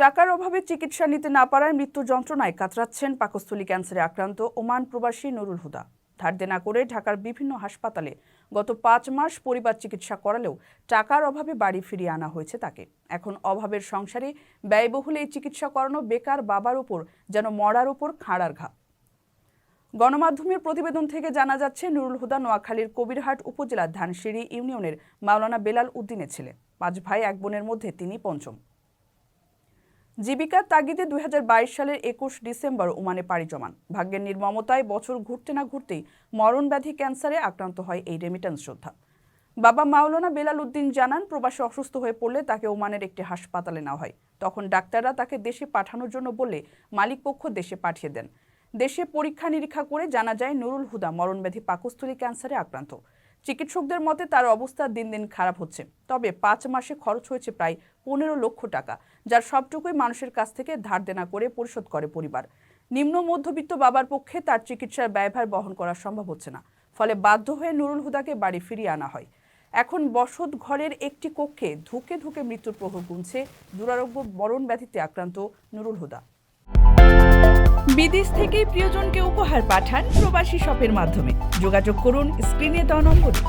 টাকার অভাবে চিকিৎসা নিতে না পারায় মৃত্যু যন্ত্রণায় কাতরাচ্ছেন পাকস্থলী ক্যান্সারে আক্রান্ত ওমান প্রবাসী নুরুল হুদা। ধার দেনা করে ঢাকার বিভিন্ন হাসপাতালে গত 5 মাস পরিবার চিকিৎসা করালেও টাকার অভাবে বাড়ি ফিরিয়ে আনা হয়েছে তাকে। এখন অভাবের সংসারে ব্যয়বহুল এই চিকিৎসা করানো বেকার বাবার উপর যেন মরার উপর খাঁড়ার ঘা। গণমাধ্যমের প্রতিবেদন থেকে জানা যাচ্ছে, নুরুল হুদা নোয়াখালীর কবিরহাট উপজেলার ধানসিঁড়ি ইউনিয়নের মাওলানা বেলাল উদ্দিনের ছেলে। 5 ভাই 1 বোনের মধ্যে তিনি পঞ্চম। জীবিকার তাগিদে 2022 সালের 21 ডিসেম্বর ওমানে পাড়ি জমান। ভাগ্যের নির্মমতায় বছর ঘুরতে না ঘুরতেই মরণব্যাধি ক্যান্সারে আক্রান্ত হয় এই রেমিটেন্স যোদ্ধা। বাবা মাওলানা বেলাল উদ্দিন জানান, প্রবাসী অসুস্থ হয়ে পড়লে তাকে ওমানের একটি হাসপাতালে নেওয়া হয়। তখন ডাক্তাররা তাকে দেশে পাঠানোর জন্য বললে মালিকপক্ষ দেশে পাঠিয়ে দেন। দেশে পরীক্ষা নিরীক্ষা করে জানা যায় নুরুল হুদা মরণব্যাধি পাকস্থলী ক্যান্সারে আক্রান্ত। চিকিৎসকদের মতে তার অবস্থা দিন দিন খারাপ হচ্ছে। তবে 5 মাসে খরচ হয়েছে প্রায় 15 লক্ষ টাকা, যার সবটুকুই মানুষের কাছ থেকে ধার দেনা করে পরিশোধ করে পরিবার। নিম্ন মধ্যবিত্ত বাবার পক্ষে তার চিকিৎসার ব্যয়ভার বহন করা সম্ভব হচ্ছে না। ফলে বাধ্য হয়ে নুরুল হুদাকে বাড়ি ফিরিয়ে আনা হয়। এখন বসত ঘরের একটি কক্ষে ধুকে ধুকে মৃত্যুর প্রহর গুনছে দুরারোগ্য মরণ ব্যাধিতে আক্রান্ত নুরুল হুদা। বিদেশ থেকে প্রিয়জনকে উপহার পাঠান প্রবাসী শপের মাধ্যমে। যোগাযোগ করুন স্ক্রিনে দেওয়া নম্বরে।